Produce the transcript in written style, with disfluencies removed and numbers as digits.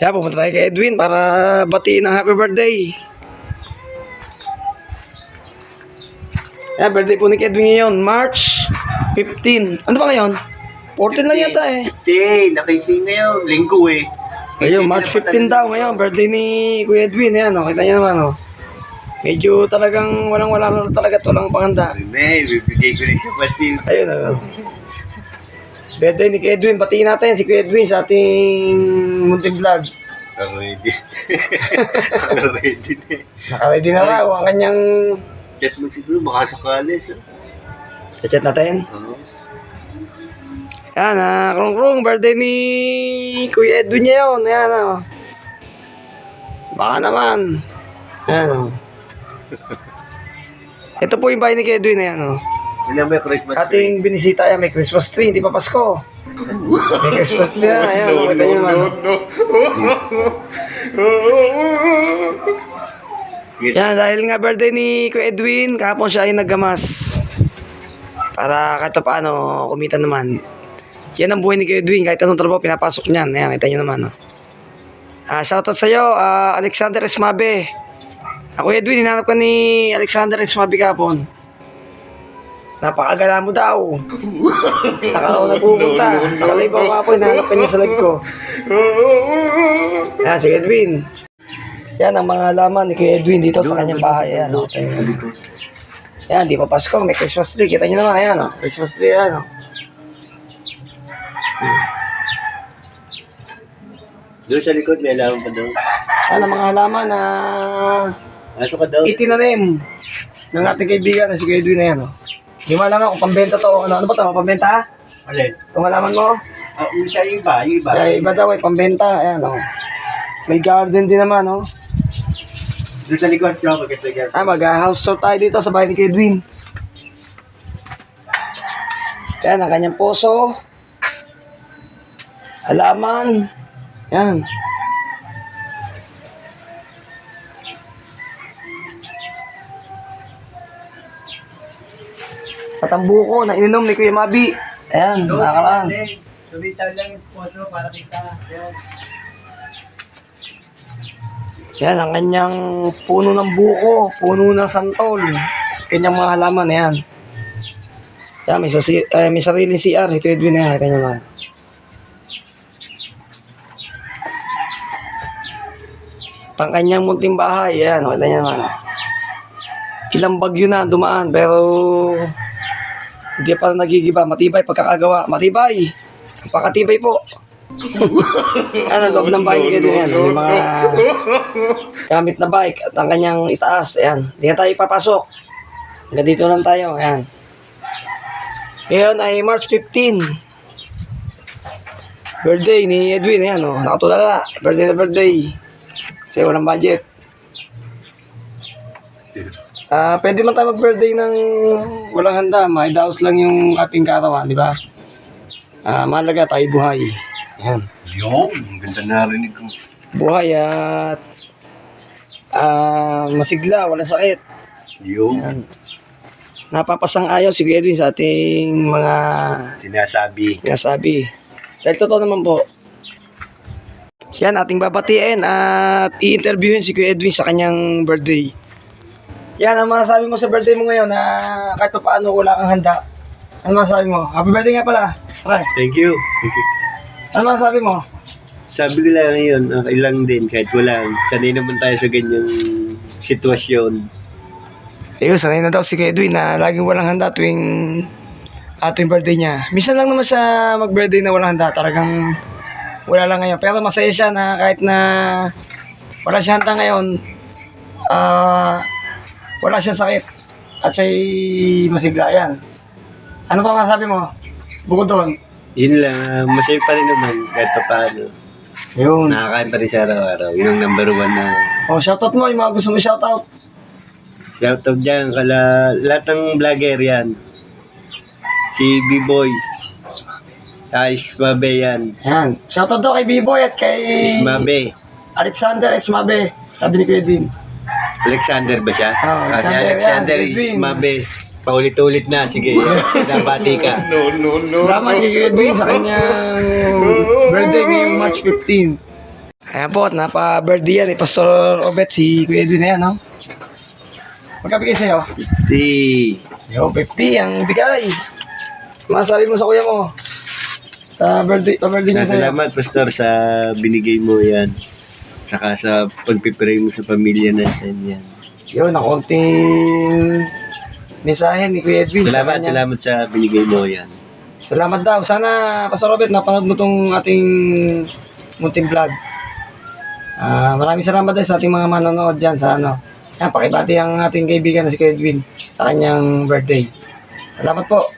Kaya pumunta tayo kay Edwin para batiin ng happy birthday. Kaya birthday po ni Edwin ngayon, March 15. Ano ba ngayon? 14 lang yata eh. 15, nakising ngayon, linggo eh. Ayun, March 15 daw ngayon, birthday ni Kuya Edwin. Ayan, oh, kita niyo naman, oh. Medyo talagang walang-wala na talaga ito lang panganda. May, bibigay ko rin sa pasin. Ayun, oh. Birthday ni Kuya Edwin, batiin natin si Kuya Edwin sa ating munting vlog. Ready. Ready na eh. Naka-ready na raw ang kanyang... Chat mo siguro, makasakali sa... Chat natin. Oo. Yan, krong-krong, birthday ni Kuya Edwin niya yun. Yan, oh. Baka naman. Yan, oh. Ito po yung bahay ni Kuya Edwin na yan, oh. Ilan ba yung Christmas tree? Ating binisita yan, may Christmas tree, hindi pa Pasko. May Christmas tree yan, ayan, nakita niyo naman. Yan, dahil nga birthday ni Kuya Edwin, kahapon siya ay naggamas. Para kahit paano, kumita naman. Yan ang buhay ni Kuya Edwin, kahit anong trabaho, pinapasok niyan. Ayan, kita niyo naman. Shoutout sa'yo, Alexander Esmabe. Kuya Edwin, hinanap ka ni Alexander Esmabe kahapon. Napakagala mo daw. Saka ako napupunta. Nakalay pa ako kahapon, hinanap ka niya sa lag ko. Ayan, si Edwin. Yan ang mga halaman ni Kuya Edwin dito sa kanyang bahay. Ayan, okay. Ayan, di pa Pasko, may Christmas tree. Kita niyo naman, ayan, oh. Christmas tree, ayan, oh. Doon sa likod, may alaman pa doon. Yan ang mga halaman na Aso ka daw. itinanim ng ating kaibigan na si Kuya Edwin na yan, oh. Di mo alam kung pambenta to o ano. Ano ba ito? Pambenta, ha? Alin? Kung halaman mo, Siya yung iba, yung iba. kaya iba daw ay pambenta. Ayan, oh. May garden din naman, oh. Doon sa likod, siya magkatagal. Mag-house tour tayo dito sa bahay ni Kuya Edwin. Yan ang kanyang poso. Halaman. Yan. Patambuko na ininom ni Kuya Mabi. Ayan, nakakaraan. Tumitaw lang yung sponsor para kita. Yan ang kanyang puno ng buko, puno ng santol. Kanyang mga halaman na yan. Yan, may sariling CR. Ito yung Edwin na yan. Kita niyo naman. Pang kanyang munting bahay. Yan, kita niyo naman. Ilang bagyo na dumaan pero hindi pa nagigiba. Matibay pagkakagawa. Matibay. Pakatibay po. Yan ang loob ng bahay ni Edwin. Yan. May mga gamit na bike at ang kanyang itaas. Ayan. Hindi na tayo ipapasok. Hanggang dito lang tayo. Ayan. Ngayon ay March 15. Birthday ni Edwin. Ayan, oh. Nakatulala. Birthday na birthday. Kasi walang budget. Pwede man tayo mag-birthday ng walang handa. Maidaos lang yung ating karawan, di ba? Mahalaga tayo buhay. Ayan. Yung, ang ganda narinig ko. Buhay at masigla, walang sakit. Yung, Ayan. Napapasang-ayaw si Kuya Edwin sa ating mga sinasabi. Dahil totoo naman po. Yan, ating babatiin at i-interviewin si Kuya Edwin sa kanyang birthday. Yan, ang masasabi mo sa birthday mo ngayon na kahit pa paano wala kang handa. Ano masasabi mo? Happy birthday nga pala. Try. Thank you. Ano masasabi mo? Sabi ko lang yun, okay lang din kahit wala. Sanay naman tayo sa ganyang sitwasyon. Ayun, sanay na daw si Kuya Edwin na laging walang handa tuwing ating birthday niya. Minsan lang naman siya mag-birthday na walang handa. Talagang wala lang ngayon. Pero masaya siya na kahit na wala siya handa ngayon, wala siyang sakit. At siya'y masigla. Yan. Ano pa masasabi mo? Bukod doon. Yun lang, masaya pa rin naman kahit pa paano. Yun. Nakakain pa rin sa araw-araw. Yun ang number one na. Shoutout mo. Yung mga gusto mo shoutout. Shoutout dyan, lahat ng vlogger yan. Si B-Boy. Ismabe yan. Yan. Shoutout daw kay B-Boy at kay Ismabe. Alexander Esmabe. Sabi ni Kuya Edwin. Alexander ba siya? Oh, Si Alexander Alexander yan, Edwin. Ismabe. Paulit-ulit na. Sige, nabati ka. Salamat kay Kuya Edwin sa kanyang birthday ngayong March 15. Ayan po, at napa-birthday yan, Pastor Obet, si Kuya Edwin na yan, no? Magkabigay sa'yo? Yo, 50 ang bigay. Masabi mo sa kuya mo. Sa birthday niya sa'yo. Salamat, Pastor, sa binigay mo yan. Saka sa pagpipray mo sa pamilya natin yan. Yun, na konting mensahe ni Kuya Edwin. Salamat sa binigay mo yan. Salamat daw. Sana, Pastor Robert, napanood mo tong ating munting vlog. Maraming salamat din sa ating mga manonood dyan sa ano. Yan, pakibati ang ating kaibigan na si Kuya Edwin sa kanyang birthday. Salamat po.